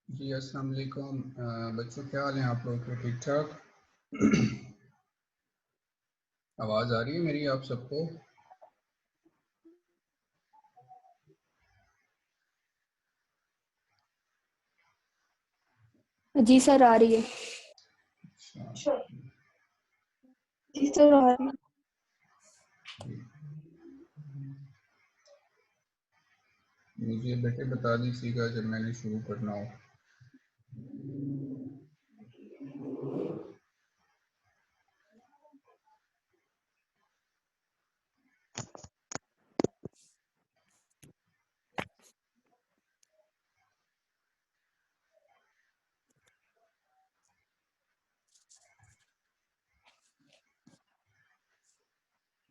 जी अस्सलाम वालेकुम बच्चों, क्या हाल है आप लोगों के? ठीक ठाक? आवाज़ आ रही है मेरी आप सबको? जी सर, आ रही है। जी सर, आ रही है। मुझे बेटे बता दीजिएगा जब मैंने शुरू करना हो।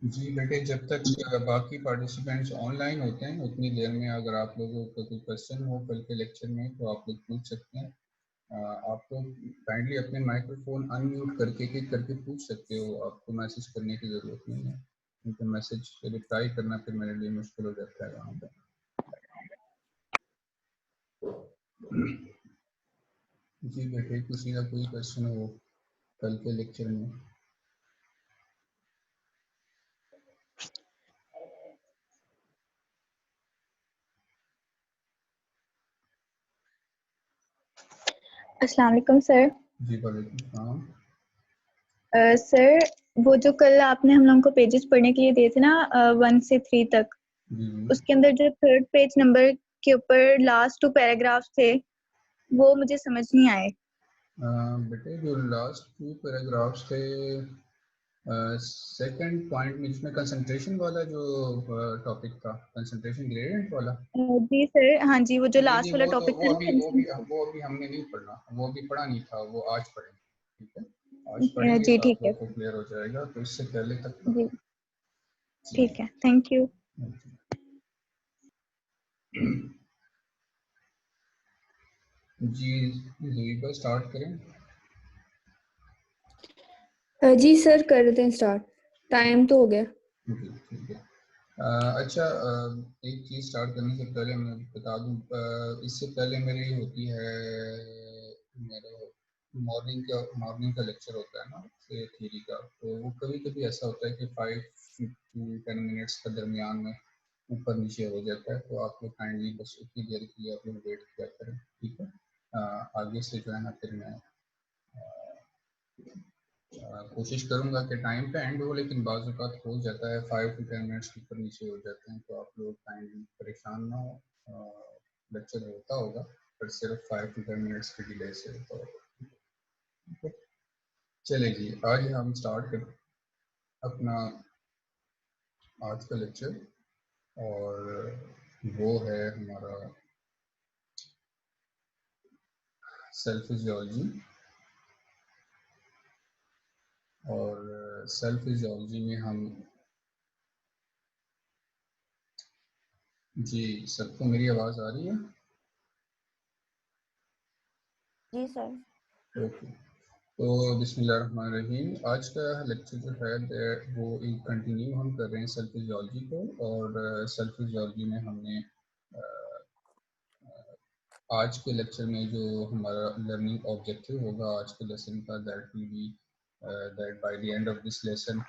जी बेटे, जब तक बाकी पार्टिसिपेंट्स ऑनलाइन होते हैं उतनी देर में अगर आप लोगों को कोई क्वेश्चन हो कल के लेक्चर में तो आप लोग पूछ सकते हैं। आप लोग काइंडली अपने माइक्रोफोन अनम्यूट करके क्लिक करके पूछ सकते हो, आपको मैसेज करने की ज़रूरत नहीं है, क्योंकि मैसेज पे रिप्लाई करना फिर मेरे लिए मुश्किल हो जाता है वहाँ पर। जी बेटे, किसी का कोई क्वेश्चन हो कल के लेक्चर में? अस्सलाम वालेकुम सर। जी वालेकुम सलाम। सर, वो जो कल आपने हम लोगों को पेजेस पढ़ने के लिए दिए थे ना, 1 से 3 तक, उसके अंदर जो थर्ड पेज नंबर के ऊपर लास्ट 2 पैराग्राफ्स थे वो मुझे समझ नहीं आए। बेटे जो लास्ट 2 पैराग्राफ्स थे, सेकंड पॉइंट में जिसमें कंसंट्रेशन वाला जो टॉपिक था, कंसंट्रेशन ग्रेडियंट वाला। जी सर, हाँ जी, वो जो नहीं लास्ट नहीं, वाला वो तो टॉपिक था ना। वो अभी हमने नहीं पढ़ना, वो अभी पढ़ा नहीं था, वो आज पढ़ेंगे। ठीक है, आज पढ़ेंगे जी तो ठीक आप है। लोगों को क्लियर हो जाएगा, तो इससे पहले तक जी ठीक है, थैंक यू। जी ज़ुबैदा स्टार्ट करें। जी सर, कर देते हैं स्टार्ट, टाइम तो हो गया। जी ठीक है। अच्छा, एक चीज़ स्टार्ट करने से पहले मैं बता दूं, इससे पहले मेरी होती है, मेरा मॉर्निंग का लेक्चर होता है ना थ्योरी का, तो वो कभी कभी ऐसा होता है कि 5 to 10 मिनट्स के दरमियान में ऊपर नीचे हो जाता है, तो आप लोग काइंडली बस उतनी देर के लिए आप लोग वेट किया करें। ठीक है, आगे से जो है ना फिर मैं कोशिश करूंगा कि टाइम पे एंड हो, लेकिन बाज़ औक़ात हो जाता है 5 to 10 मिनट्स ऊपर नीचे हो जाते हैं, तो आप लोग काइंडली परेशान ना हो। लेक्चर होता होगा पर सिर्फ 5 to 10 मिनट्स के डिले से होता होगा। चलिए जी, आज हम स्टार्ट कर अपना आज का लेक्चर, और वो है हमारा सेल फिजियोलॉजी। और सेल फिजियोलॉजी में हम, जी सबको मेरी आवाज़ आ रही है? जी सर। ओके, तो बिस्मिल्लाहिर्रहमानिर्रहीम। आज का लेक्चर जो है वो एक कंटिन्यू हम कर रहे हैं सेल फिजियोलॉजी को, और सेल फिजियोलॉजी में हमने आज के लेक्चर में जो हमारा लर्निंग ऑब्जेक्टिव होगा आज के लेसन का, that will B that by the end of this lesson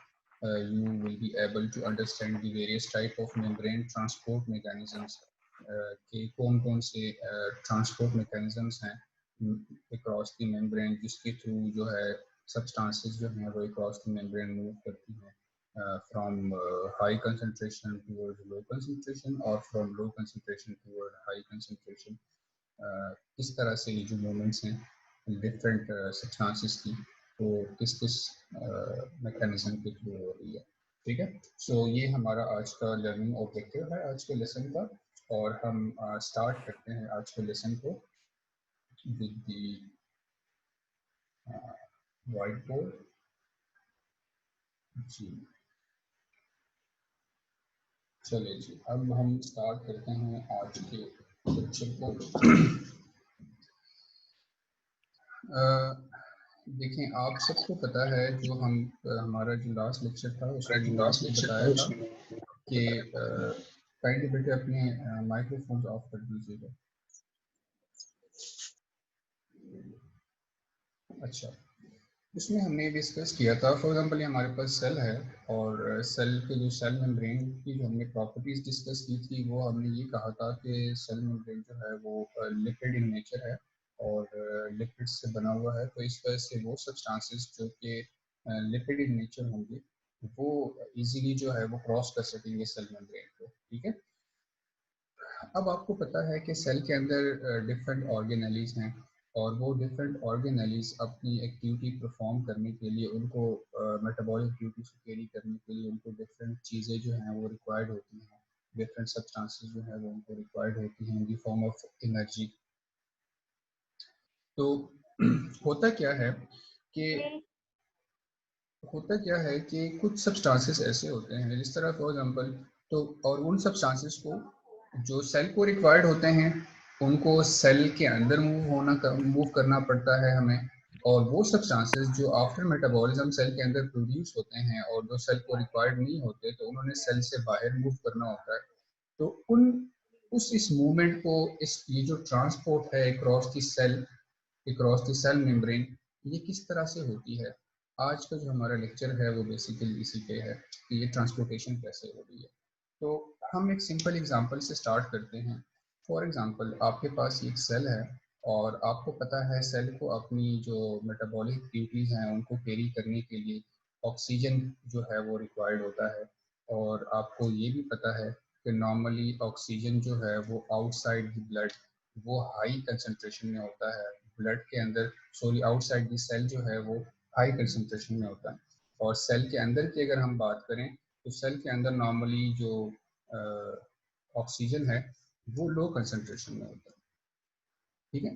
you will be able to understand the various type of membrane transport mechanisms, कि कौन कौन से ट्रांसपोर्ट mechanisms हैं across the membrane, जिसके थ्रू जो है substances जो हैं वो across the membrane move करती हैं, from high concentration towards low concentration और from low concentration toward high concentration। इस तरह से ये जो मूवमेंट्स हैं डिफरेंट सब्सटेंसेस की, तो किस किस मैकेनिज्म के थ्रू हो रही है। ठीक है, सो ये हमारा आज का लर्निंग ऑब्जेक्टिव है आज के लेसन का, और हम स्टार्ट करते हैं आज के लेसन को विद दी वाइट बोर्ड। जी चलिए जी, अब हम स्टार्ट करते हैं आज के लेक्चर को। देखें, आप सबको पता है जो हम हमारा जो लास्ट लेक्चर था उसमें मैंने आपको बताया था कि काइंडली बेटे अपने माइक्रोफोन ऑफ कर दीजिएगा। अच्छा, इसमें हमने डिस्कस किया था, फॉर एग्जांपल हमारे पास सेल है और सेल के जो सेल मेम्ब्रेन की जो हमने प्रॉपर्टीज डिस्कस की थी, वो हमने ये कहा था कि सेल मेम्ब्रेन जो है वो लिपिड इन नेचर है और लिपिड से बना हुआ है। तो इस वजह से वो सब्सटेंसेस जो कि लिपिड इन नेचर होंगे वो इजीली जो है वो क्रॉस कर सकेंगे सेल मेम्ब्रेन को। ठीक है, अब आपको पता है कि सेल के अंदर डिफरेंट ऑर्गेनेलीज हैं और वो डिफरेंट ऑर्गेनेलीज अपनी एक्टिविटी परफॉर्म करने के लिए, उनको मेटाबॉलिक ड्यूटीज को कैरी करने के लिए उनको डिफरेंट चीज़ें जो हैं वो रिक्वायर्ड होती हैं, डिफरेंट सब्सटेंसेस जो है वो उनको रिक्वायर्ड होती हैं in the form of energy. तो होता क्या है कि कुछ सब्सटेंसेस ऐसे होते हैं जिस तरह फॉर एग्जांपल, तो और उन सब्सटेंसेस को जो सेल को रिक्वायर्ड होते हैं उनको सेल के अंदर मूव करना पड़ता है हमें, और वो सब्सटेंसेस जो आफ्टर मेटाबॉलिज्म सेल के अंदर प्रोड्यूस होते हैं और जो सेल को रिक्वायर्ड नहीं होते तो उन्होंने सेल से बाहर मूव करना होता है। तो इस मूवमेंट को, ये जो ट्रांसपोर्ट है अक्रॉस द सेल मेम्ब्रेन, ये किस तरह से होती है। आज का जो हमारा लेक्चर है वो बेसिकली इसी पे है कि ये ट्रांसपोर्टेशन कैसे हो रही है। तो हम एक सिंपल एग्जांपल से स्टार्ट करते हैं। फॉर एग्जांपल आपके पास एक सेल है और आपको पता है सेल को अपनी जो मेटाबॉलिक ड्यूटीज़ हैं उनको कैरी करने के लिए ऑक्सीजन जो है वो रिक्वायर्ड होता है। और आपको ये भी पता है कि नॉर्मली ऑक्सीजन जो है वो आउटसाइड द ब्लड वो हाई कंसंट्रेशन में होता है, ब्लड के अंदर, सॉरी आउटसाइड द सेल जो है वो हाई कंसंट्रेशन में होता है। और सेल के अंदर की अगर हम बात करें तो सेल के अंदर नॉर्मली जो ऑक्सीजन है वो लो कंसंट्रेशन में होता है। ठीक है,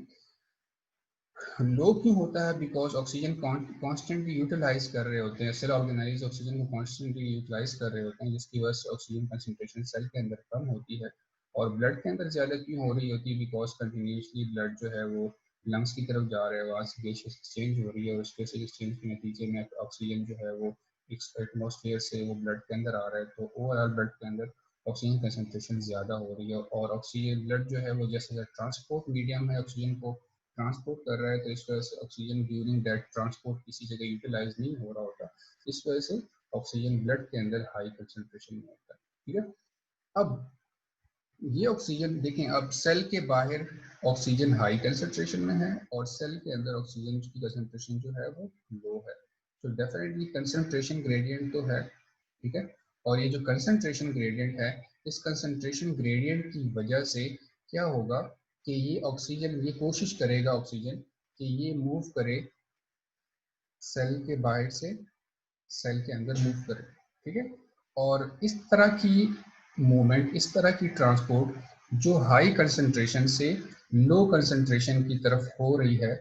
लो क्यों होता है? बिकॉज ऑक्सीजन कॉन्स्टेंटली यूटिलाइज कर रहे होते हैं, सेल ऑर्गेनाइज ऑक्सीजन को कॉन्स्टेंटली यूटिलाइज कर रहे होते हैं, जिसकी वजह से ऑक्सीजन कंसंट्रेशन सेल के अंदर कम होती है। और ब्लड के अंदर ज़्यादा क्यों हो रही होती है? बिकॉज कंटिन्यूसली ब्लड जो है वो लंग्स की तरफ जा रहा है, वहाँ से गैसेस एक्सचेंज हो रही है और उस गैसेस एक्सचेंज के नतीजे में ऑक्सीजन जो है वो एटमोसफेयर से वो ब्लड के अंदर आ रहा है। तो ओवरऑल ब्लड के अंदर ऑक्सीजन कंसंट्रेशन ज़्यादा हो रही है और ऑक्सीजन ब्लड जो है वो जैसे ट्रांसपोर्ट मीडियम है, ऑक्सीजन को ट्रांसपोर्ट कर रहा है, तो इस वजह से ऑक्सीजन ड्यूरिंग दैट ट्रांसपोर्ट किसी जगह यूटिलाइज नहीं हो रहा होता, इस वजह से ऑक्सीजन ब्लड के अंदर हाई कंसंट्रेशन में होता है। ठीक है, अब ये ऑक्सीजन देखें, अब सेल के बाहर ऑक्सीजन हाई कंसंट्रेशन में है और सेल के अंदर ऑक्सीजन की कंसंट्रेशन जो है वो लो है। तो डेफिनेटली कंसंट्रेशन ग्रेडियंट तो है। ठीक है, और ये जो कंसंट्रेशन ग्रेडियंट है, इस कंसंट्रेशन ग्रेडियंट की वजह से क्या होगा कि ये ऑक्सीजन, ये कोशिश करेगा ऑक्सीजन कि ये मूव करे सेल के बाहर से सेल के अंदर मूव करे। ठीक है, और इस तरह की मूवमेंट, इस तरह की ट्रांसपोर्ट जो हाई कंसंट्रेशन से लो कंसंट्रेशन की तरफ हो रही है,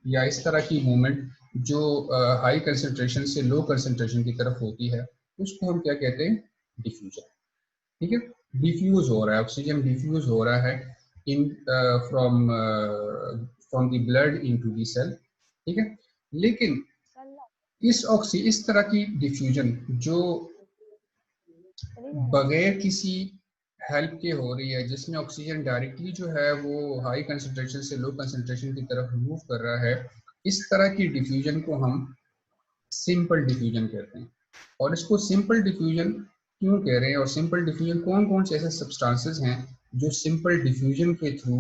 या इस तरह की मूवमेंट जो हाई कंसंट्रेशन से लो कंसंट्रेशन की तरफ होती है, उसको हम क्या कहते हैं? डिफ्यूजन। ठीक है, डिफ्यूज हो रहा है, ऑक्सीजन डिफ्यूज हो रहा है in from the blood into the cell. ठीक है, लेकिन इस तरह की डिफ्यूजन जो बगैर किसी हेल्प के हो रही है, जिसमें ऑक्सीजन डायरेक्टली जो है वो हाई कंसंट्रेशन से लो कंसंट्रेशन की तरफ मूव कर रहा है, इस तरह की डिफ्यूजन को हम सिंपल डिफ्यूजन कहते हैं। और इसको सिंपल डिफ्यूजन क्यों कह रहे हैं, और सिंपल डिफ्यूजन कौन कौन से ऐसे सब्सटेंसेस हैं जो सिंपल डिफ्यूजन के थ्रू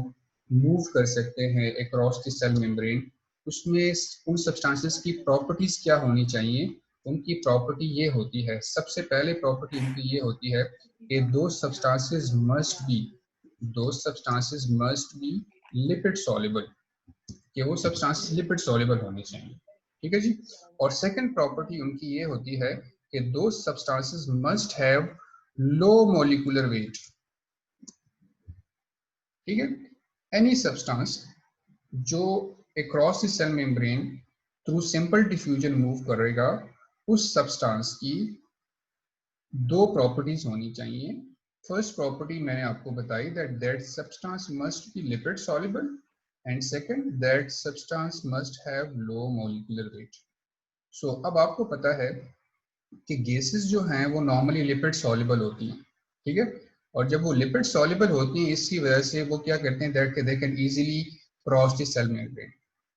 मूव कर सकते हैं अक्रॉस द सेल मेम्ब्रेन, उसमें उन सब्सटेंसेस की प्रॉपर्टीज क्या होनी चाहिए? उनकी प्रॉपर्टी ये होती है, सबसे पहले प्रॉपर्टी उनकी ये होती है कि दो substances must be lipid soluble, कि वो सब्सटेंसेस लिपिड सॉल्युबल होने चाहिए। ठीक है जी, और सेकंड प्रॉपर्टी उनकी ये होती है कि दो substances must have low molecular weight. ठीक है, एनी सब्सटेंस जो across the cell membrane through simple diffusion move करेगा, उस सब्सटेंस की दो प्रॉपर्टीज होनी चाहिए। फर्स्ट प्रॉपर्टी मैंने आपको बताई that substance must be lipid soluble, and second that substance must have low molecular weight. So अब आपको पता है कि गैसेस जो हैं वो नॉर्मली लिपिड सॉल्युबल होती हैं, ठीक है, और जब वो लिपिड सॉल्युबल होती हैं इसकी वजह से वो क्या करते हैं that they can easily cross the cell membrane,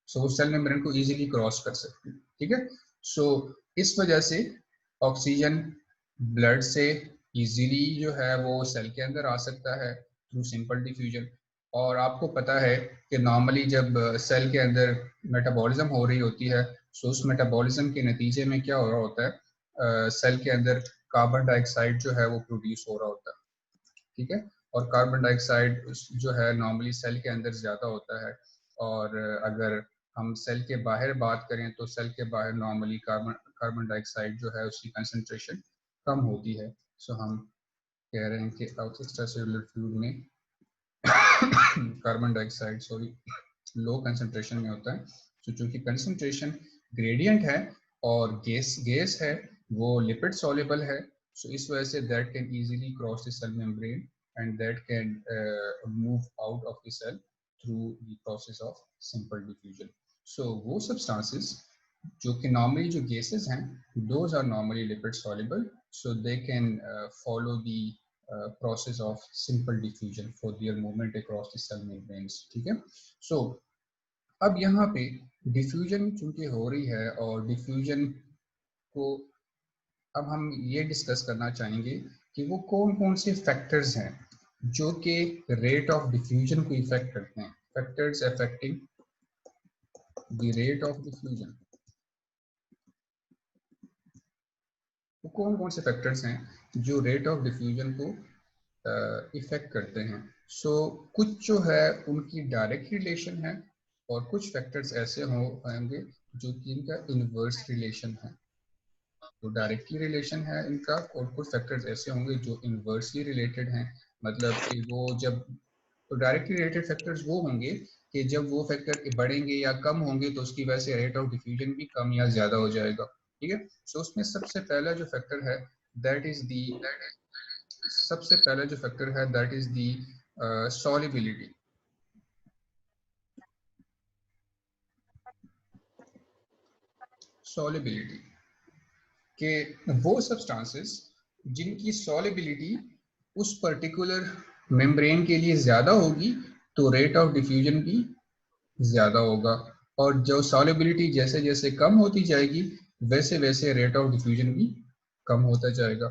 so वो सेल मेम्ब्रेन को इजीली क्रॉस कर सकते हैं, ठीक है। सो इस वजह से ऑक्सीजन ब्लड से इजीली जो है वो सेल के अंदर आ सकता है थ्रू सिंपल डिफ्यूजन। और आपको पता है कि नॉर्मली जब सेल के अंदर मेटाबॉलिज्म हो रही होती है, सो उस मेटाबॉलिज्म के नतीजे में क्या हो रहा होता है, सेल के अंदर कार्बन डाइऑक्साइड जो है वो प्रोड्यूस हो रहा होता है, ठीक है। और कार्बन डाइऑक्साइड जो है नॉर्मली सेल के अंदर ज़्यादा होता है, और अगर हम सेल के बाहर बात करें तो सेल के बाहर नॉर्मली कार्बन डाइऑक्साइड जो है उसकी कंसंट्रेशन कम होती है। सो हम कह रहे हैं कि एक्स्ट्रा सेलुलर फ्लूइड में carbon dioxide sorry low concentration में होता है। तो चूंकि कंसंट्रेशन ग्रेडियंट है और गैस है वो लिपिड सॉल्युबल है, सो इस वजह से that can easily cross the cell membrane and that can move out of the cell through the process of simple diffusion. So वो सब्सटेंसेस जो कि नॉर्मली जो गैसेस हैं those are normally lipid soluble, so they can follow the process of simple diffusion for their movement across the cell membranes, ठीक है। सो अब यहाँ पे डिफ्यूजन चूंकि हो रही है और डिफ्यूजन को अब हम ये डिस्कस करना चाहेंगे कि वो कौन कौन से फैक्टर्स हैं जो कि रेट ऑफ डिफ्यूजन को इफेक्ट करते हैं, factors affecting the rate of diffusion. वो कौन कौन से फैक्टर्स हैं जो रेट ऑफ डिफ्यूजन को इफेक्ट करते हैं। सो कुछ जो है उनकी डायरेक्ट रिलेशन है और कुछ फैक्टर्स ऐसे होंगे जो कि इनका इनवर्स रिलेशन है। तो डायरेक्टली रिलेशन है इनका, और कुछ फैक्टर्स ऐसे होंगे जो इनवर्सली रिलेटेड हैं, मतलब कि वो जब तो डायरेक्टली रिलेटेड फैक्टर्स वो होंगे कि जब वो फैक्टर बढ़ेंगे या कम होंगे तो उसकी वजह से रेट ऑफ डिफ्यूजन भी कम या ज्यादा हो जाएगा, ठीक है। सो उसमें सबसे पहला जो फैक्टर है दैट इज दी सबसे पहला जो फैक्टर है that is the solubility. Solubility के वो सब्सटेंसेस जिनकी सॉल्युबिलिटी उस पर्टिकुलर मेम्ब्रेन के लिए ज़्यादा होगी तो रेट ऑफ डिफ्यूजन भी ज़्यादा होगा, और जो सॉल्युबिलिटी जैसे जैसे कम होती जाएगी वैसे वैसे रेट ऑफ डिफ्यूजन भी कम होता जाएगा।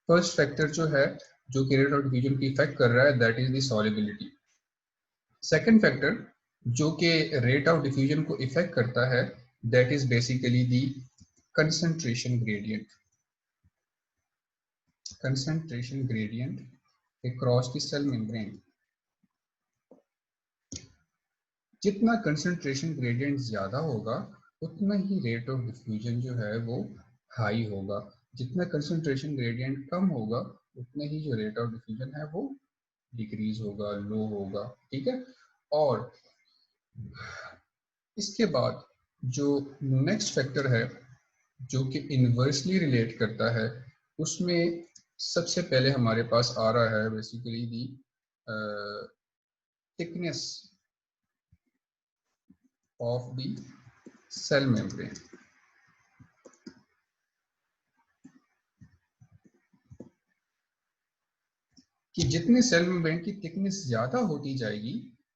फर्स्ट फैक्टर जो है जो कि रेट ऑफ डिफ्यूजन की इफेक्ट कर रहा है that is the solubility. Second factor जो कि रेट ऑफ डिफ्यूजन को इफेक्ट करता है that is basically the concentration gradient. Concentration gradient across the cell membrane. जितना कंसंट्रेशन ग्रेडियंट ज्यादा होगा उतना ही रेट ऑफ डिफ्यूजन जो है वो हाई होगा, जितना कंसंट्रेशन ग्रेडियंट कम होगा उतना ही जो रेट ऑफ डिफ्यूजन है वो डिक्रीज होगा, लो होगा, ठीक है। और इसके बाद जो नेक्स्ट फैक्टर है जो कि इनवर्सली रिलेट करता है उसमें सबसे पहले हमारे पास आ रहा है basically the thickness of the cell membrane. कि जितने सेल मेम्ब्रेन की थिकनेस ज्यादा होती जाएगी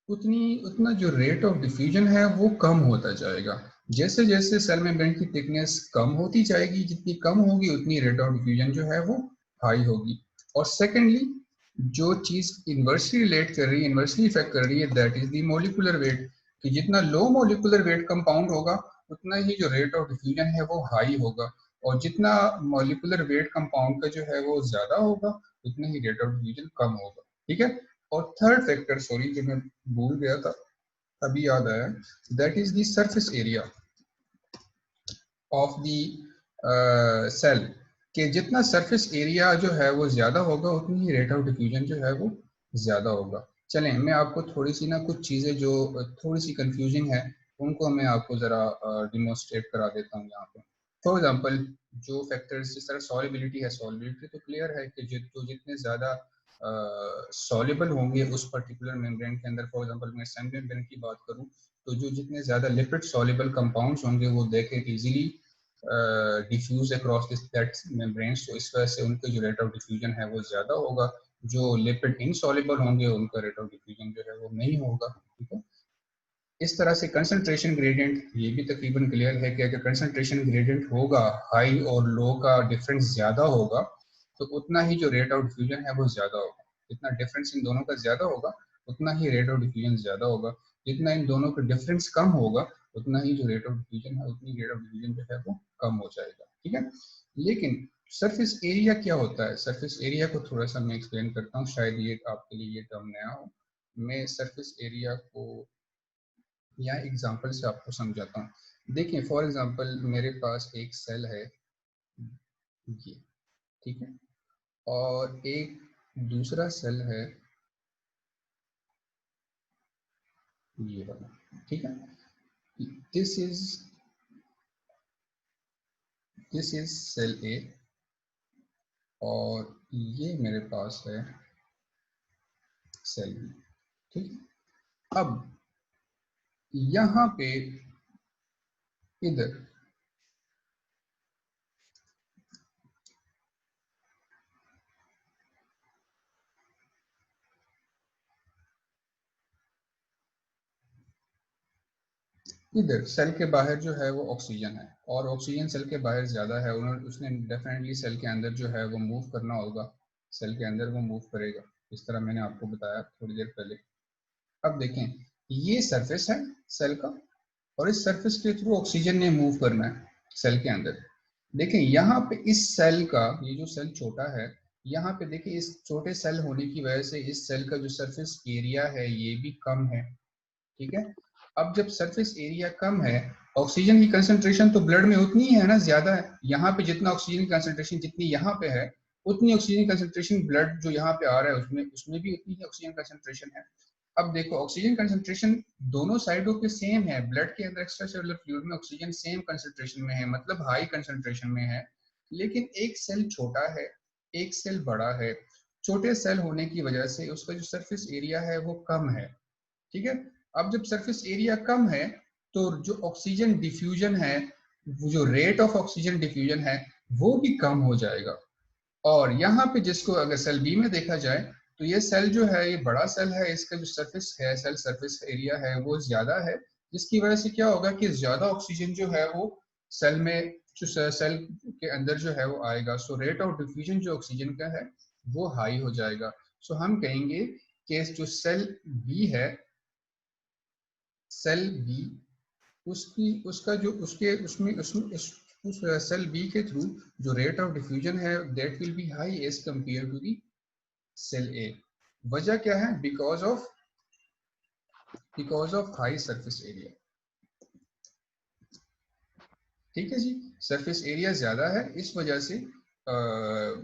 उतना जो रेट ऑफ डिफ्यूजन है वो कम होता जाएगा। जैसे जैसे सेल मेम्ब्रेन की थिकनेस कम होती जाएगी, जितनी कम होगी उतनी रेट ऑफ डिफ्यूजन जो है वो हाई होगी। और सेकेंडली जो चीज इन्वर्सली रिलेट कर रही है, इन्वर्सली इफेक्ट कर रही है that is the molecular weight. कि जितना लो मॉलिक्यूलर वेट कंपाउंड होगा उतना ही जो रेट ऑफ डिफ्यूजन है वो हाई होगा, और जितना मॉलिक्यूलर वेट कंपाउंड का जो है वो ज्यादा होगा उतना ही रेट ऑफ डिफ्यूजन कम होगा, ठीक है। और थर्ड फैक्टर सॉरी जो मैं भूल गया था अभी याद आया, that is the surface area of the cell. कि जितना सरफेस एरिया जो है वो ज्यादा होगा उतनी ही रेट ऑफ डिफ्यूजन जो है वो ज्यादा होगा। चलें मैं आपको थोड़ी सी ना कुछ चीजें जो थोड़ी सी कंफ्यूजिंग है उनको मैं आपको जरा डिमोन्स्ट्रेट करा देता हूँ यहाँ पे। फॉर एग्जांपल जो फैक्टर्स जिस तरह सॉल्युबिलिटी है, सॉल्युबिलिटी तो क्लियर है कि जितने ज्यादा सॉल्युबल होंगे उस पर्टिकुलर मेम्ब्रेन के अंदर, फॉर एग्जांपल मैं सेल मेम्ब्रेन की बात करूं तो जो जितने ज्यादा लिपिड सॉल्युबल कंपाउंड्स होंगे वो देखे easily diffuse across this that membranes, तो इस वजह से उनका जो रेट ऑफ डिफ्यूजन है वो ज़्यादा होगा। जो लिपिड इनसॉल्युबल होंगे उनका रेट ऑफ डिफ्यूजन जो है वो नहीं होगा। ठीक है, इस तरह से कंसंट्रेशन ग्रेडियंट ये भी तकरीबन क्लियर है कि अगर कंसंट्रेशन ग्रेडियंट होगा, हाई और लो का डिफरेंस ज़्यादा होगा, तो उतना ही जो रेट ऑफ डिफ्यूजन है वो ज़्यादा होगा। जितना डिफरेंस इन दोनों का ज़्यादा होगा उतना ही रेट ऑफ डिफ्यूजन ज़्यादा होगा। जितना इन दोनों का डिफरेंस कम होगा उतना ही जो रेट ऑफ डिफ्यूजन है उतनी रेट ऑफ डिफ्यूजन जो है वो कम हो जाएगा। ठीक है, लेकिन सरफेस एरिया क्या होता है? सरफेस एरिया को थोड़ा सा मैं एक्सप्लेन करता हूँ, शायद ये आपके लिए ये टर्म नया हो। मैं सरफेस एरिया को या एग्जांपल से आपको समझाता हूँ। देखिए फॉर एग्जांपल मेरे पास एक सेल है ये, ठीक है, और एक दूसरा सेल है ये वाला, ठीक है। दिस इज सेल ए और ये मेरे पास है सेल बी। ठीक है, अब यहाँ पे इधर इधर सेल के बाहर जो है वो ऑक्सीजन है और ऑक्सीजन सेल के बाहर ज़्यादा है। उन्होंने उसने डेफिनेटली सेल के अंदर जो है वो मूव करना होगा, सेल के अंदर वो मूव करेगा, इस तरह मैंने आपको बताया थोड़ी देर पहले। अब देखें ये सरफेस है सेल का और इस सरफेस के थ्रू ऑक्सीजन ने मूव करना है सेल के अंदर। देखें यहाँ पे इस सेल का, ये जो सेल छोटा है, यहाँ पे देखिए इस छोटे सेल होने की वजह से इस सेल का जो सरफेस एरिया है ये भी कम है। ठीक है, अब जब सरफेस एरिया कम है, ऑक्सीजन की कंसंट्रेशन तो ब्लड में उतनी ही है ना, ज्यादा है। यहाँ पे जितना ऑक्सीजन की कंसंट्रेशन जितनी यहाँ पे है उतनी ऑक्सीजन कंसंट्रेशन ब्लड जो यहाँ पे आ रहा है उसमें उसमें भी उतनी ही ऑक्सीजन कंसंट्रेशन है। अब देखो ऑक्सीजन कंसंट्रेशन दोनों साइडों पे सेम है, ब्लड के अंदर एक्स्ट्रा सेलुलर फ्लूइड में ऑक्सीजन सेम कंसंट्रेशन में है, मतलब हाई कंसंट्रेशन में है। लेकिन एक सेल छोटा है एक सेल बड़ा है, छोटे सेल होने की वजह से उसका जो सरफेस एरिया है वो कम है। ठीक है, अब जब सरफेस एरिया कम है तो जो ऑक्सीजन डिफ्यूजन है, वो जो रेट ऑफ ऑक्सीजन डिफ्यूजन है वो भी कम हो जाएगा। और यहाँ पे जिसको अगर सेल बी में देखा जाए तो ये सेल जो है ये बड़ा सेल है, इसका जो सरफेस है सेल सरफेस एरिया है वो ज्यादा है, जिसकी वजह से क्या होगा कि ज्यादा ऑक्सीजन जो है वो सेल में जो सेल के अंदर जो है वो आएगा। सो रेट ऑफ डिफ्यूजन जो ऑक्सीजन का है वो हाई हो जाएगा। सो हम कहेंगे कि जो सेल बी है, सेल बी उसकी उसका जो उसके उसमें उसमें उस सेल बी के थ्रू जो रेट ऑफ डिफ्यूजन है that will be high as compare to the cell A. वजह क्या है? Because of high surface area. ठीक है जी, सरफेस एरिया ज्यादा है इस वजह से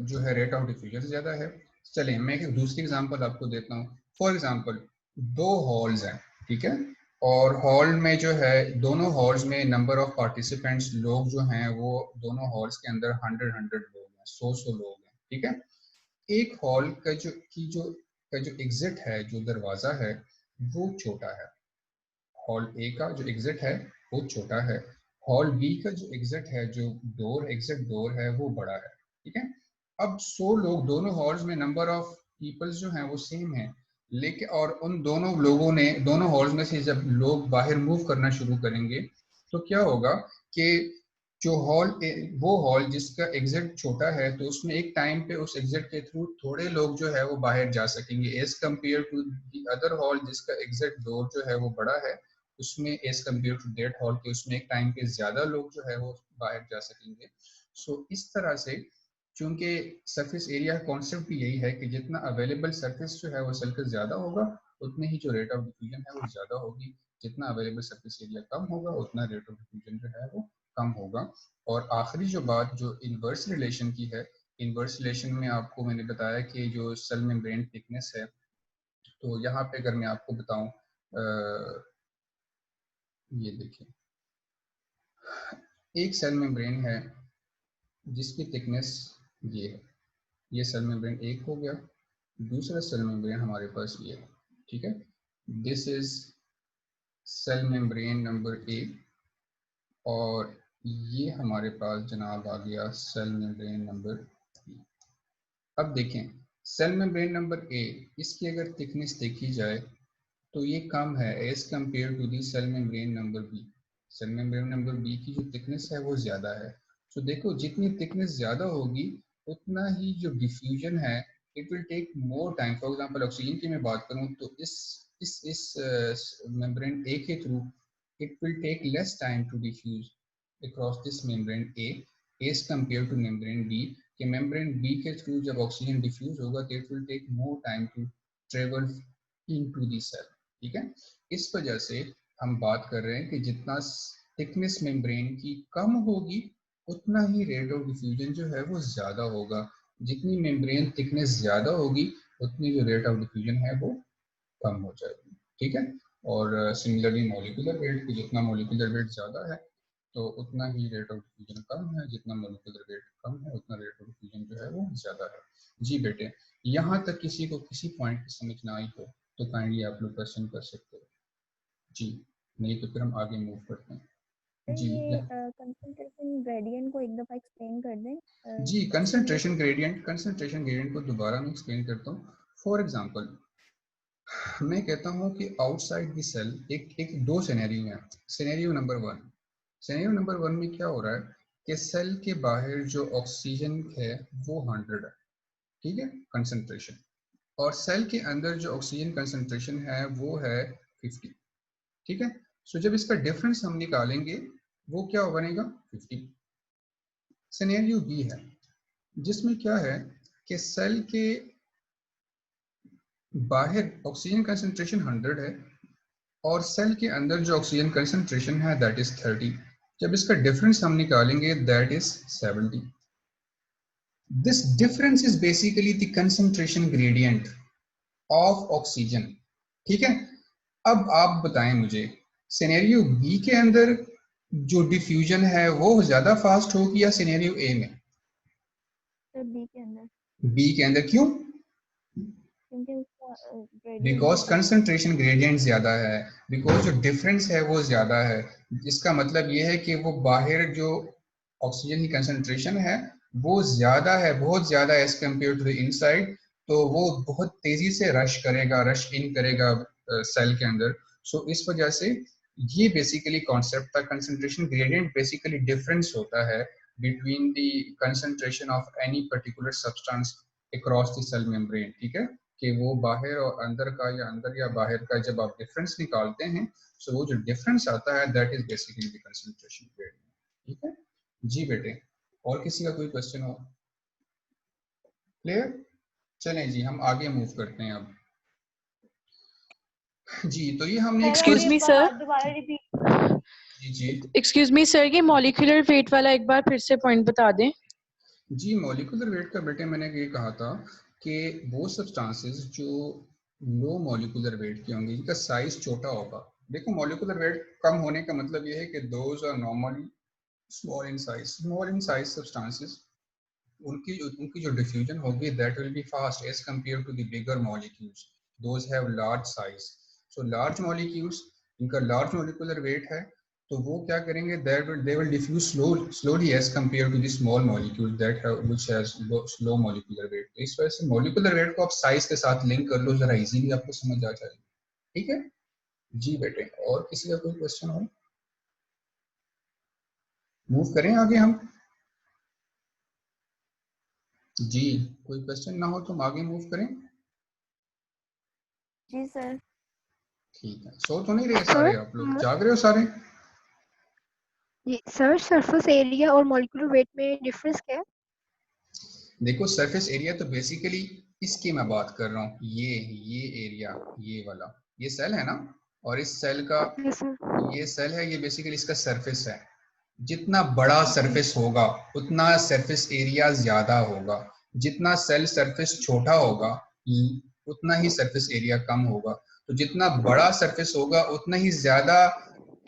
जो है रेट ऑफ डिफ्यूजन ज्यादा है। चलिए मैं एक दूसरी एग्जांपल आपको देता हूँ। फॉर एग्जांपल दो हॉल्स हैं, ठीक है, और हॉल में जो है दोनों हॉल्स में नंबर ऑफ पार्टिसिपेंट्स लोग जो हैं वो दोनों हॉल्स के अंदर 100 लोग हैं, 100 लोग हैं। ठीक है, एक हॉल का जो एग्जिट है, जो दरवाजा है वो छोटा है। हॉल ए का जो एग्जिट है वो छोटा है, हॉल बी का जो एग्जिट है, जो एग्जिट डोर है वो बड़ा है। ठीक है, अब 100 लोग दोनों हॉल्स में, नंबर ऑफ पीपल्स जो हैं वो सेम है, लेकिन और उन दोनों लोगों ने दोनों हॉल्स में से जब लोग बाहर मूव करना शुरू करेंगे तो क्या होगा कि जो वो हॉल जिसका एग्जिट छोटा है तो उसमें एक टाइम पे उस एग्जिट के थ्रू थोड़े लोग जो है वो बाहर जा सकेंगे as compare to the other hall जिसका एग्जिट डोर जो है वो बड़ा है, उसमें as compare to that hall के उसमें एक टाइम पे ज्यादा लोग जो है वो बाहर जा सकेंगे। सो इस तरह से चूंकि सरफेस एरिया का कॉन्सेप्ट भी यही है कि जितना अवेलेबल सरफेस जो है वो सेल का ज्यादा होगा उतने ही जो रेट ऑफ डिफ्यूजन है वो ज्यादा होगी, जितना अवेलेबल सरफेस एरिया कम होगा उतना रेट ऑफ डिफ्यूजन जो है वो कम होगा। और आखिरी जो बात जो इनवर्स रिलेशन की है, इनवर्स रिलेशन में आपको मैंने बताया कि जो सेल मेम्ब्रेन थिकनेस है, तो यहाँ पे अगर मैं आपको बताऊं ये देखिए एक सेल मेम्ब्रेन है जिसकी थिकनेस ये है, ये सेल मेम्ब्रेन एक हो गया, दूसरा सेल मेम्ब्रेन हमारे पास ये है। ठीक है, this is cell membrane number A और ये हमारे पास जनाब आ गया सेल मेम्ब्रेन नंबर E। अब देखें सेल मेम्ब्रेन नंबर ए, इसकी अगर थिकनेस देखी जाए तो ये कम है as compare to the cell membrane number B. Cell membrane number B की जो थिकनेस है वो ज़्यादा है। तो देखो जितनी थिकनेस ज़्यादा होगी उतना ही जो डिफ्यूजन है it will take more time. For example oxygen की मैं बात करूं तो इस मेम्ब्रेन ए के through it will take less time to diffuse across this membrane A as compared to membrane B कि membrane B के थ्रू जब ऑक्सीजन डिफ्यूज होगा तो it will take more time to travel into the cell। ठीक है, इस वजह से हम बात कर रहे हैं कि जितना थिकनेस मेम्ब्रेन की कम होगी उतना ही रेट ऑफ डिफ्यूजन जो है वो ज़्यादा होगा। जितनी मेम्ब्रेन थिकनेस ज़्यादा होगी उतनी जो रेट ऑफ डिफ्यूजन है वो कम हो जाएगी। ठीक है, और सिमिलरली मॉलिक्यूलर वेट की जितना मॉलिक्यूलर वेट ज़्यादा है तो उतना ही रेट ऑफ डिफ्यूजन कम है, जितना मॉलिक्यूलर वेट कम है उतना रेट ऑफ डिफ्यूजन जो है वो ज़्यादा है। जी बेटे, यहाँ तक किसी को किसी पॉइंट की समझ ना आई हो तो काइंडली आप लोग क्वेश्चन कर सकते हो जी, नहीं तो फिर हम आगे मूव करते हैं। जी ये कंसंट्रेशन ग्रेडियंट को एक दफा एक्सप्लेन कर दें। जी कंसंट्रेशन ग्रेडियंट को दोबारा मैं एक्सप्लेन करता हूँ। फॉर एग्जांपल मैं कहता हूँ कि आउटसाइड द सेल एक दो सिनेरियो है। सिनेरियो नंबर वन में क्या हो रहा है कि सेल के बाहर जो ऑक्सीजन है वो 100 है, ठीक है, कंसंट्रेशन, और सेल के अंदर जो ऑक्सीजन कंसंट्रेशन है वो है 50। ठीक है, सो जब इसका डिफरेंस हम निकालेंगे वो क्या बनेगा 50। सिनेरियो बी है जिसमें क्या है कि सेल के बाहर ऑक्सीजन कंसंट्रेशन 100 है और सेल के अंदर जो ऑक्सीजन कंसंट्रेशन है दैट इज 30। जब इसका डिफरेंस हम निकालेंगे that is 70। This difference is basically the concentration gradient of oxygen. ठीक है, अब आप बताएं मुझे सिनेरियो बी के अंदर जो डिफ्यूजन है वो ज्यादा फास्ट होगी या सिनेरियो ए में? बी के अंदर। बी के अंदर क्यों? क्योंकि उसका ग्रेडियंट बिकॉज ज्यादा है। कंसंट्रेशन ग्रेडियंट ज्यादा है, बिकॉज जो डिफरेंस है वो ज्यादा है। इसका मतलब ये है कि वो बाहर जो ऑक्सीजन की कंसंट्रेशन है वो ज्यादा है, बहुत ज्यादा as compare to the inside, तो वो बहुत तेजी से रश करेगा, रश इन करेगा सेल के अंदर। सो इस वजह से ये बेसिकली कॉन्सेप्ट था। कंसंट्रेशन ग्रेडियंट बेसिकली डिफरेंस होता है between the concentration of any particular substance across the cell membrane. ठीक है, कि वो बाहर और अंदर का या अंदर या बाहर का जब आप डिफरेंस निकालते हैं तो वो जो डिफरेंस आता है that is basically the concentration gradient. ठीक है जी बेटे, और किसी का कोई क्वेश्चन हो? क्लियर? चलें जी हम आगे मूव करते हैं अब। जी तो ये हमने एक्सक्यूज मी सर, दोबारा रिपीट। जी जी एक्सक्यूज मी सर, ये मॉलिक्यूलर वेट वाला एक बार फिर से पॉइंट बता दें। जी मॉलिक्यूलर वेट का बेटे मैंने ये कहा था कि वो सब्सटेंसेस जो लो मॉलिक्यूलर वेट के होंगे इनका साइज छोटा होगा। देखो मॉलिक्यूलर वेट कम होने का मतलब ये है कि those are normally small in size. Small in size substances उनकी जो डिफ्यूजन होगी that will be fast as compare to the bigger molecules, those have large size. So large molecules इनका लार्ज मॉलिक्यूलर वेट है तो वो क्या करेंगे they will diffuse slowly as compared to the small molecule that have which has slow molecular weight। तो इस वजह से molecular weight को आप साइज के साथ लिंक कर लो जरा इजीली आपको समझ आ जाएगी। ठीक है जी बेटे, और किसी का कोई क्वेश्चन हो? मूव करें आगे हम? जी कोई क्वेश्चन ना हो तो हम आगे मूव करें। जी सर। ठीक है, सो तो नहीं रहे सारे आप लोग, जाग रहे हो सारे? जी सर, सरफेस एरिया और मॉलिक्यूलर वेट में डिफरेंस क्या है? देखो सरफेस एरिया तो बेसिकली इसकी मैं बात कर रहा हूँ, ये एरिया, ये वाला, ये सेल है ना, और इस सेल का ये सेल है, ये बेसिकली इसका सरफेस है। जितना बड़ा सरफेस होगा उतना सरफेस एरिया ज्यादा होगा, जितना सेल सरफेस छोटा होगा उतना ही सरफेस एरिया कम होगा। तो जितना बड़ा सरफेस होगा उतना ही ज्यादा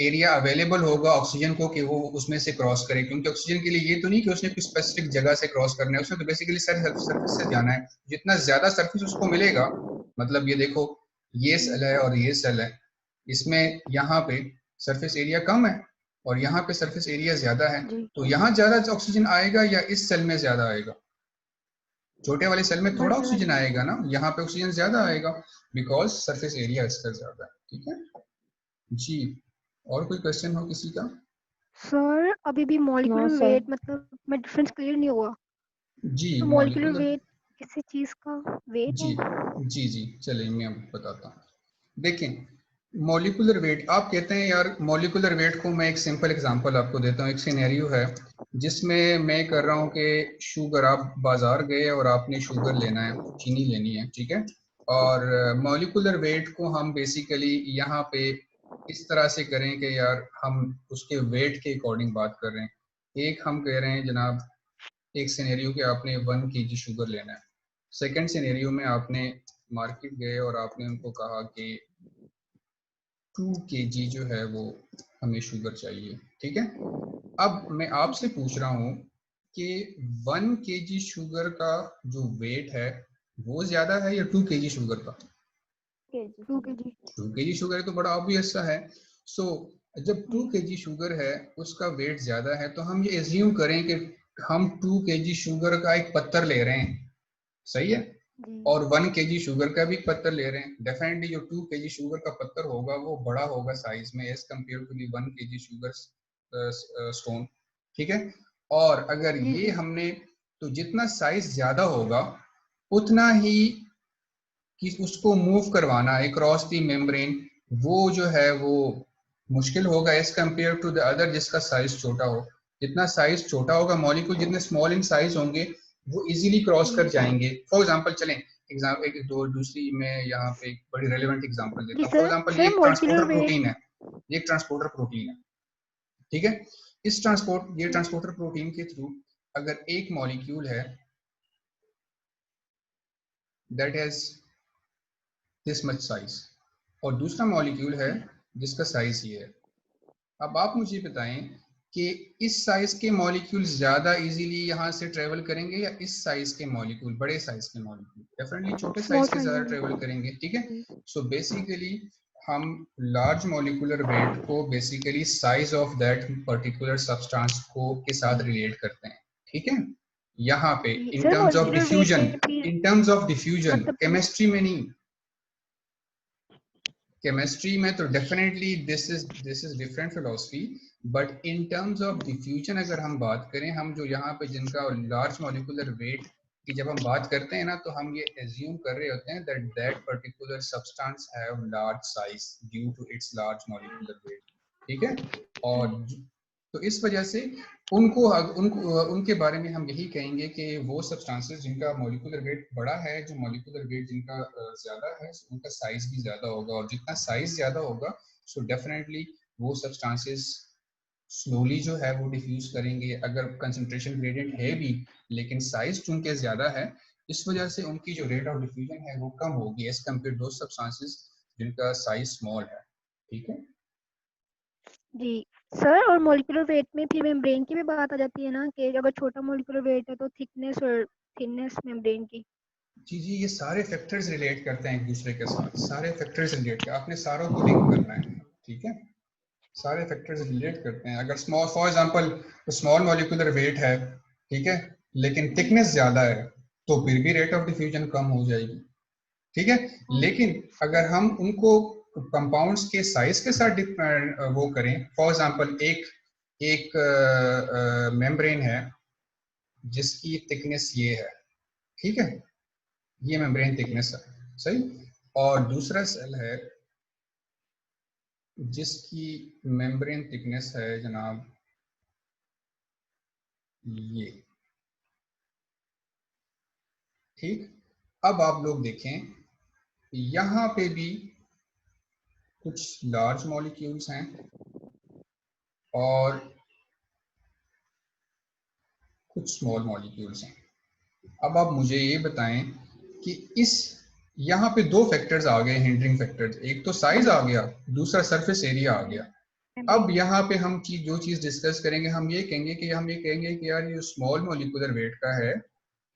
एरिया अवेलेबल होगा ऑक्सीजन को कि वो उसमें से क्रॉस करे, क्योंकि ऑक्सीजन के लिए ये तो नहीं कि उसने कोई स्पेसिफिक जगह से क्रॉस करना है, उसने तो बेसिकली सरफेस से जाना है। जितना ज्यादा सरफेस उसको मिलेगा, मतलब ये देखो ये सेल है और ये सेल है, इसमें यहाँ पे सरफेस एरिया कम है और यहाँ पे सरफेस एरिया ज्यादा है, जी। तो यहाँ ज्यादा ऑक्सीजन आएगा या इस सेल में ज्यादा आएगा? छोटे वाले सेल में थोड़ा बड़े ऑक्सीजन वाले। आएगा ना, यहाँ पे ऑक्सीजन ज्यादा आएगा बिकॉज सरफेस एरिया इसका ज्यादा है। ठीक है जी, और कोई क्वेश्चन हो किसी का? सर अभी भी नो मॉलिक्यूलर सर। वेट मतलब मैं डिफरेंस क्लियर नहीं हुआ। जी तो मॉलिक्यूलर मॉलिक्यूलर, वेट किसी चीज का वेट जी है? जी चलिए मैं आपको बताता हूँ। देखें, मॉलिक्यूलर वेट आप कहते हैं यार, मॉलिक्यूलर वेट को मैं एक सिंपल एग्जांपल आपको देता हूँ। एक सिनेरियो है जिसमें मैं कर रहा हूँ कि शुगर, आप बाजार गए और आपने शुगर लेना है, चीनी लेनी है, ठीक है, और मॉलिक्यूलर वेट को हम बेसिकली यहाँ पे इस तरह से करें कि यार हम उसके वेट के अकॉर्डिंग बात कर रहे हैं। एक हम कह रहे हैं जनाब, एक सिनेरियो कि आपने 1 kg शुगर लेना है। सेकंड सिनेरियो में आपने मार्केट गए और आपने उनको कहा कि 2 kg जो है वो हमें शुगर चाहिए, ठीक है। अब मैं आपसे पूछ रहा हूँ कि 1 kg शुगर का जो वेट है वो ज्यादा है या 2 kg शुगर का? 2 kg। 2 kg शुगर है तो बड़ा ऑब्वियस सा है। सो जब 2 kg शुगर है, उसका वेट ज्यादा है, तो हम ये एज्यूम करें कि हम 2 kg शुगर का एक पत्थर ले रहे हैं, सही है, जी। और 1 kg शुगर का भी पत्थर ले रहे हैं। डेफिनेटली जो 2 kg शुगर का पत्थर होगा वो बड़ा होगा साइज में as compare to the 1 kg sugar stone, ठीक है। और अगर जी ये जी। हमने, तो जितना साइज ज्यादा होगा उतना ही कि उसको मूव करवाना अक्रॉस दी मेम्ब्रेन, वो जो है वो मुश्किल होगा as compare to the other जिसका साइज छोटा हो। जितना साइज छोटा होगा, मॉलिक्यूल जितने स्मॉल इन साइज होंगे वो इजीली क्रॉस कर जाएंगे। फॉर एग्जांपल चलें, एक दो दूसरी मैं यहाँ पे एक बड़ी रेलेवेंट एग्जांपल जी देता हूँ। For sir. एग्जांपल ये सर एक मॉलिक्यूलर ट्रांसपोर्टर वेट। प्रोटीन है, ये एक ट्रांसपोर्टर प्रोटीन है, ठीक है। ये ट्रांसपोर्टर प्रोटीन के थ्रू अगर एक मॉलिक्यूल है that has this much size और दूसरा मॉलिक्यूल है जिसका साइज ये है, अब आप मुझे बताएं कि इस साइज के मॉलिक्यूल ज्यादा इजीली यहाँ से ट्रेवल करेंगे या इस साइज के मॉलिक्यूल, बड़े साइज के मॉलिक्यूल? डेफिनेटली छोटे स्मॉल साइज के साइज ज्यादा वाले। ट्रेवल करेंगे, ठीक है। जी। सो बेसिकली हम लार्ज मॉलिक्यूलर वेट को basically size of that particular substance को के साथ रिलेट करते हैं, ठीक है। यहाँ पे जी in sir terms of molecular weight diffusion, में फिर इन टर्म्स ऑफ डिफ्यूजन, मतलब कि केमिस्ट्री में नहीं, केमिस्ट्री में तो definitely this is different philosophy, but in terms of diffusion अगर हम बात करें, हम जो यहाँ पे जिनका लार्ज मॉलिक्यूलर वेट की जब हम बात करते हैं ना, तो हम ये एज्यूम कर रहे होते हैं that that particular substance have large size due to its large molecular weight, ठीक है। और तो इस वजह से उनके बारे में हम यही कहेंगे कि वो सब्सटेंसेस जिनका मॉलिक्यूलर वेट बड़ा है, जो मॉलिक्यूलर वेट जिनका ज्यादा है, उनका साइज भी ज्यादा होगा, और जितना साइज ज्यादा होगा सो डेफिनेटली वो सब्सटेंसेस स्लोली जो है वो डिफ्यूज करेंगे। अगर कंसंट्रेशन ग्रेडियंट है भी, लेकिन साइज चूंकि ज्यादा है, इस वजह से उनकी जो रेट ऑफ डिफ्यूजन है वो कम होगी एज कम्पेयर दो सब्सटेंसेस जिनका साइज स्मॉल है, ठीक है। जी सर। और मॉलिक्यूलर वेट में फिर मेम्ब्रेन की भी बात आ जाती है ना कि अगर छोटा मॉलिक्यूलर वेट है तो थिकनेस और थिननेस मेम्ब्रेन की। जी जी, ये सारे फैक्टर्स रिलेट करते हैं एक दूसरे के साथ, सारे फैक्टर्स रिलेट कर, आपने सारों को लिंक करना है, ठीक है। सारे फैक्टर्स रिलेट करते हैं। अगर small, for example small molecular weight है, ठीक है, लेकिन जी। थिकनेस ज्यादा है, तो फिर भी रेट ऑफ डिफ्यूजन कम हो जाएगी, ठीक है। लेकिन अगर हम उनको कंपाउंड्स के साइज के साथ वो करें, फॉर एग्जांपल एक एक मेम्ब्रेन है जिसकी थिकनेस ये है, ठीक है, ये मेम्ब्रेन थिकनेस है, सही, और दूसरा सेल है जिसकी मेम्ब्रेन थिकनेस है जनाब ये, ठीक। अब आप लोग देखें, यहाँ पे भी कुछ लार्ज मॉलिक्यूल्स हैं और कुछ स्मॉल मॉलिक्यूल्स हैं। अब आप मुझे ये बताएं कि इस यहाँ पे दो फैक्टर्स आ गए, हिंडरिंग फैक्टर्स, एक तो साइज आ गया, दूसरा सरफेस एरिया आ गया। अब यहाँ पे हम जो चीज डिस्कस करेंगे, हम ये कहेंगे कि यार ये स्मॉल मॉलिक्यूलर वेट का है,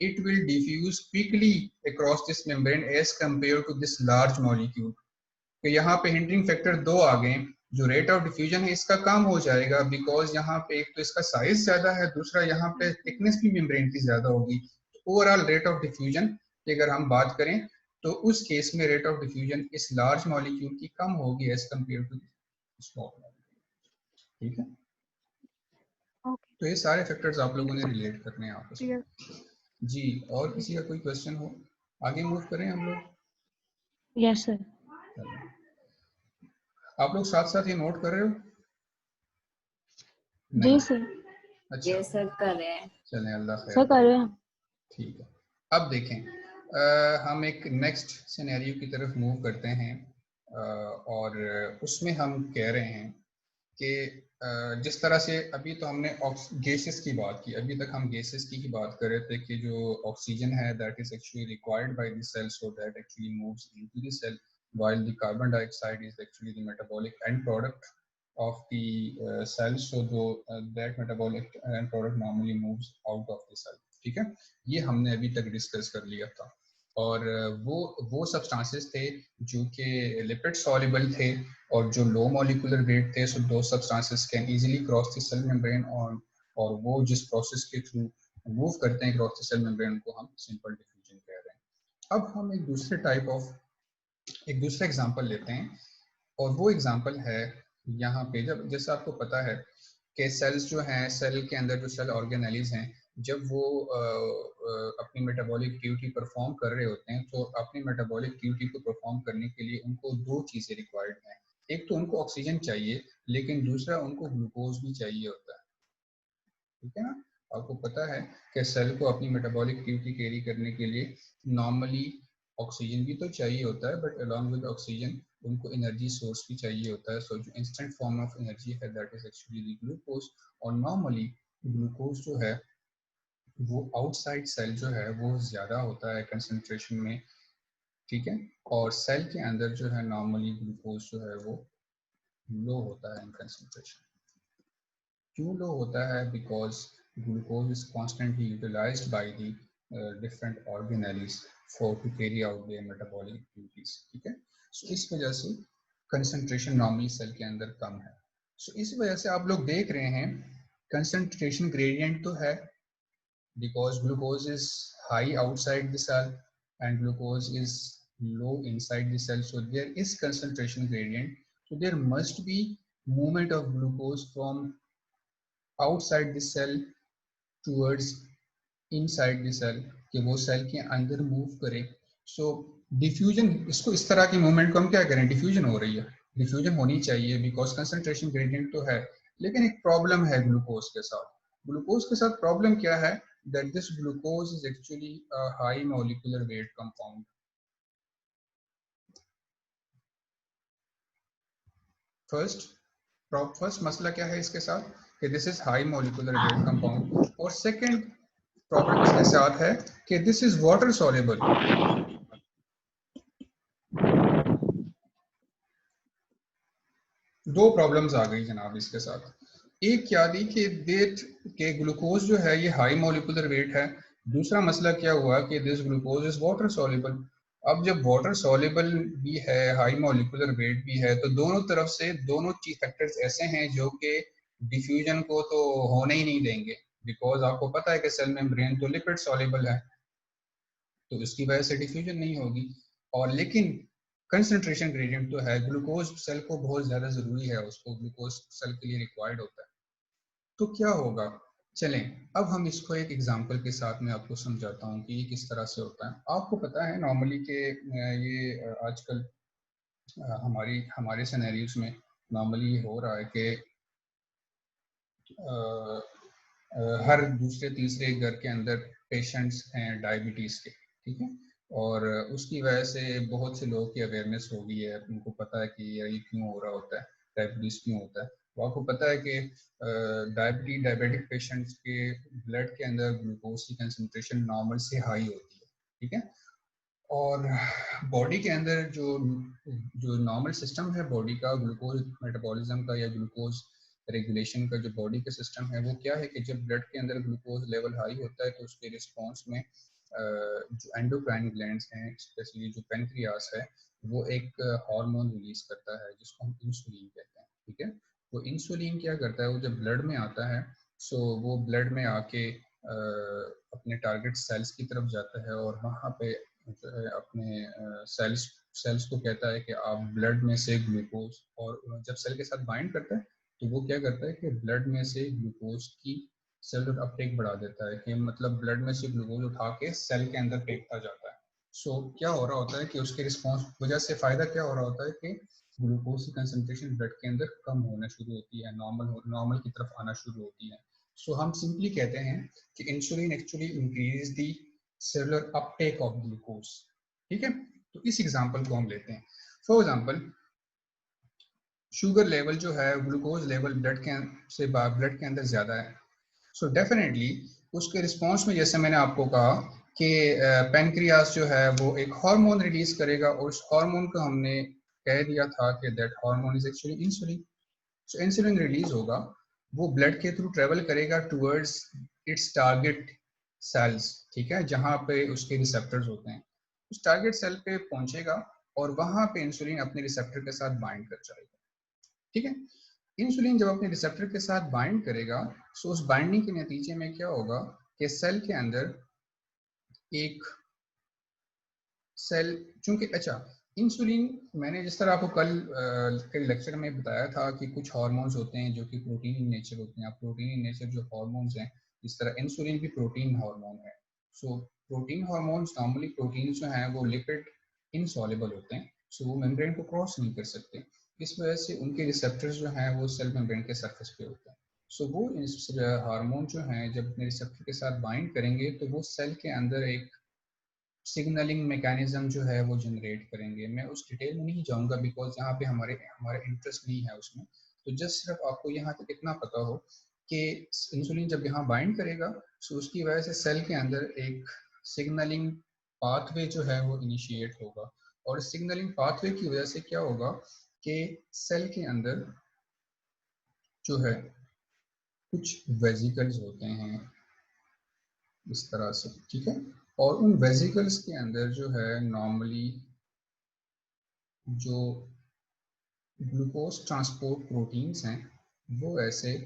it will diffuse quickly across this membrane as compared to this large molecule। तो यहाँ पे हिंडरिंग फैक्टर दो आ गए, जो रेट ऑफ डिफ्यूजन है इसका कम हो जाएगा, बिकॉज यहाँ पे एक तो इसका साइज ज्यादा है, दूसरा यहाँ पे थिकनेस भी मेम्ब्रेन की ज्यादा होगी। ओवरऑल रेट ऑफ डिफ्यूजन की अगर हम बात करें तो उस केस में रेट ऑफ डिफ्यूजन इस लार्ज मॉलिक्यूल की कम होगी as compare to small molecule. ठीक है, ओके तो ये सारे फैक्टर्स आप थैंक लोगों यू ने सर रिलेट करने हैं आपस में। क्लियर जी, और किसी का कोई क्वेश्चन हो, आगे मूव करें हम लोग। Yes sir. चलो, आप लोग साथ साथ ये नोट कर रहे हो? जी नहीं, सर। अच्छा ये सब कर रहे हैं। चलें, अल्लाह खैर सर कर करे। रहे हैं। ठीक है, अब देखें, हम एक नेक्स्ट सिनेरियो की तरफ मूव करते हैं, और उसमें हम कह रहे हैं कि जिस तरह से अभी तो हमने गैसेस की बात की, अभी तक हम गैसेस की ही बात कर रहे थे कि जो ऑक्सीजन है that is actually required by the cell so that actually moves into the cell, while the carbon dioxide is actually the metabolic end product of the cell, so though that metabolic end product normally moves out of the cell। ठीक है, ये हमने अभी तक discuss कर लिया था। और वो सब्सटेंसेस थे जो कि लिपिड सॉल्युबल थे और जो लो मॉलिक्यूलर वेट थे, so those substances can easily cross the cell membrane, और वो जिस प्रोसेस के थ्रू मूव करते हैं क्रॉस द सेल मेम्ब्रेन को हम सिंपल डिफ्यूजन कह रहे हैं। अब हम एक दूसरा एग्जांपल लेते हैं, और वो एग्जांपल है यहाँ पे, जब जैसे आपको पता है कि सेल्स जो हैं, सेल के अंदर जो सेल ऑर्गेनेलीज हैं, जब वो अपनी मेटाबॉलिक ड्यूटी परफॉर्म कर रहे होते हैं, तो अपनी मेटाबॉलिक ड्यूटी को परफॉर्म करने के लिए उनको दो चीज़ें रिक्वायर्ड हैं। एक तो उनको ऑक्सीजन चाहिए, लेकिन दूसरा उनको ग्लूकोज भी चाहिए होता है। ठीक है ना, आपको पता है कि सेल को अपनी मेटाबॉलिक ड्यूटी कैरी करने के लिए नॉर्मली ऑक्सीजन भी तो चाहिए होता है, बट अलॉन्ग विद ऑक्सीजन उनको एनर्जी सोर्स भी चाहिए होता है। सो जो इंस्टेंट फॉर्म ऑफ एनर्जी है दैट इज एक्चुअली ग्लूकोज, और नॉर्मली ग्लूकोज जो है वो आउटसाइड सेल जो है वो ज़्यादा होता है कंसंट्रेशन में। ठीक है, और सेल के अंदर जो है नॉर्मली ग्लूकोज जो है वो लो होता है इन कंसंट्रेशन। क्यों लो होता है? Because glucose is constantly utilised by the different organelles for to carry out their metabolic duties. ठीक है, सो इस वजह से कंसंट्रेशन नॉर्मली सेल के अंदर कम है। सो इस वजह से आप लोग देख रहे हैं कंसंट्रेशन ग्रेडियंट तो है, because glucose is high outside the cell and glucose is low inside the cell, so there is concentration gradient, so there must be movement of glucose from outside the cell towards inside the cell, कि वो cell के अंदर move करे। सो diffusion, इसको इस तरह की movement को हम क्या करें, डिफ्यूजन हो रही है, डिफ्यूजन होनी चाहिए बिकॉज कंसंट्रेशन ग्रेडियंट तो है। लेकिन एक प्रॉब्लम है ग्लूकोज के साथ। ग्लूकोज के साथ प्रॉब्लम क्या है, that this glucose is actually a high molecular weight compound। First मसला क्या है इसके साथ कि this is high molecular weight compound, और सेकंड प्रॉब्लम इसके साथ है कि दिस इज वाटर सॉल्युबल। दो प्रॉब्लम्स आ गई जनाब इसके साथ। एक क्या दी कि डेट के ग्लूकोज जो है ये हाई मोलिकुलर वेट है, दूसरा मसला क्या हुआ कि this glucose is water soluble. अब जब वाटर सॉल्युबल भी है, हाई मोलिकुलर वेट भी है, तो दोनों तरफ से दोनों चीज फैक्टर्स ऐसे हैं जो कि डिफ्यूजन को तो होने ही नहीं देंगे, बिकॉज आपको पता है कि सेल मेम्ब्रेन तो लिपिड सॉल्युबल है, तो इसकी वजह से डिफ्यूजन नहीं होगी। और लेकिन कंसंट्रेशन ग्रेडियंट तो है, ग्लूकोज सेल को बहुत ज़्यादा ज़रूरी है, उसको ग्लूकोज सेल के लिए रिक्वायर्ड होता है। तो क्या होगा, चलें अब हम इसको एक एग्जांपल के साथ में आपको समझाता हूँ कि ये किस तरह से होता है। आपको पता है नॉर्मली कि ये आजकल हमारे सिनेरियोस में नॉर्मली हो रहा है कि हर दूसरे तीसरे घर के अंदर पेशेंट्स हैं डायबिटीज़ के। ठीक है, और उसकी वजह से बहुत से लोगों की अवेयरनेस हो गई है, उनको पता है कि ये क्यों हो रहा होता है, डायबिटीज़ क्यों होता है। तो आपको पता है कि डायबिटिक पेशेंट्स के ब्लड के अंदर ग्लूकोज की कंसंट्रेशन नॉर्मल से हाई होती है। ठीक है, और बॉडी के अंदर जो नॉर्मल सिस्टम है बॉडी का, ग्लूकोज मेटाबॉलिज्म का या ग्लूकोज रेगुलेशन का जो बॉडी का सिस्टम है, वो क्या है कि जब ब्लड के अंदर ग्लूकोज लेवल हाई होता है तो उसके रिस्पॉन्स में जो एंडोक्राइन ग्लैंड्स हैं, स्पेशली जो पेनक्रियास है, वो एक हार्मोन रिलीज करता है जिसको हम इंसुलिन कहते हैं। ठीक है। वो इंसुलिन क्या करता है, वो जब ब्लड में आता है सो वो ब्लड में आके अपने टारगेट सेल्स की तरफ जाता है और वहाँ पे जो है अपने सेल्स को कहता है कि आप ब्लड में से ग्लूकोज, और जब सेल के साथ बाइंड करता है तो वो क्या करता है कि ब्लड में से ग्लूकोज की सेलुलर अपटेक बढ़ा देता है, कि मतलब ब्लड में से ग्लूकोज उठा के सेल के अंदर फेंकता जाता है। सो क्या हो रहा होता है कि उसके रिस्पॉन्स वजह से फ़ायदा क्या हो रहा होता है कि ग्लूकोज की कंसंट्रेशन ब्लड के अंदर कम होना शुरू होती है, नॉर्मल की तरफ आना शुरू होती है। सो हम सिंपली कहते हैं कि insulin actually increase the cellular Uptake of glucose. ठीक है, तो इस एग्जांपल को हम लेते हैं। फॉर एग्जांपल शुगर लेवल जो है, ग्लूकोज लेवल ब्लड के अंदर ज़्यादा है, सो डेफिनेटली उसके रिस्पॉन्स में जैसे मैंने आपको कहा कि पेनक्रियास जो है वो एक हार्मोन रिलीज करेगा, और उस हार्मोन को हमने कह दिया था कि that hormone is actually insulin. So insulin release होगा, वो ब्लड के थ्रू ट्रेवल करेगा टुवर्ड्स इट्स टारगेट सेल्स, ठीक है, जहाँ पे उसके रिसेप्टर्स होते हैं। उस टारगेट सेल पे पहुंचेगा और वहाँ पे इंसुलिन अपने रिसेप्टर के साथ बाइंड कर जाएगा। ठीक है, इंसुलिन जब अपने रिसेप्टर के साथ बाइंड करेगा सो उस बाइंडिंग के नतीजे में क्या होगा कि सेल के अंदर एक सेल, चूंकि अच्छा इंसुलिन, मैंने जिस तरह आपको कल के लेक्चर में बताया था कि कुछ हार्मोन्स होते हैं जो कि प्रोटीन इन नेचर होते हैं। प्रोटीन इन नेचर जो हार्मोन्स हैं, इस तरह इंसुलिन भी प्रोटीन हार्मोन है। So protein hormones normally protein जो हैं वो लिपिड इनसॉल्युबल होते हैं, सो वो मेम्ब्रेन को क्रॉस नहीं कर सकते। इस वजह से उनके रिसेप्टर्स जो हैं वो सेल मेम्ब्रेन के सरफेस पे होते हैं। सो वो हार्मोन जो हैं जब अपने रिसेप्टर के साथ बाइंड करेंगे तो वो सेल के अंदर एक सिग्नलिंग मैकेनिज्म जो है वो जनरेट करेंगे। मैं उस डिटेल में नहीं जाऊंगा बिकॉज यहाँ पे हमारे इंटरेस्ट नहीं है उसमें। तो जस्ट सिर्फ आपको यहाँ तक इतना पता हो कि इंसुलिन जब यहाँ बाइंड करेगा तो उसकी वजह से सेल के अंदर एक सिग्नलिंग पाथवे जो है वो इनिशिएट होगा, और सिग्नलिंग पाथवे की वजह से क्या होगा कि सेल के अंदर जो है कुछ वेजिकल्स होते हैं इस तरह से, ठीक है, और उन वेजिकल्स के अंदर जो है नॉर्मली जो ग्लूकोज ट्रांसपोर्ट प्रोटीन्स हैं वो ऐसे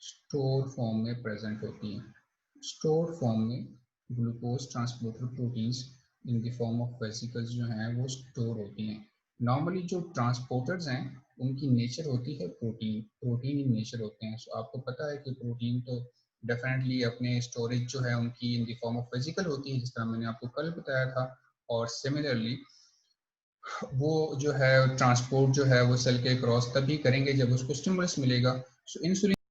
स्टोर फॉर्म में प्रेजेंट होती हैं। स्टोर फॉर्म में glucose transporter proteins in the form of vesicles जो हैं वो स्टोर होती हैं। नॉर्मली जो ट्रांसपोर्टर्स हैं उनकी नेचर होती है प्रोटीन इन नेचर होते हैं। सो आपको पता है कि प्रोटीन तो डेफिनेटली अपने स्टोरेज जो है उनकी in the form of vesicle होती है, जिस तरह मैंने आपको कल बताया था। और सिमिलरली वो जो है ट्रांसपोर्ट जो है वो सेल के क्रॉस तभी करेंगे जब उसको स्टिमुलस मिलेगा। सो इंसुलिन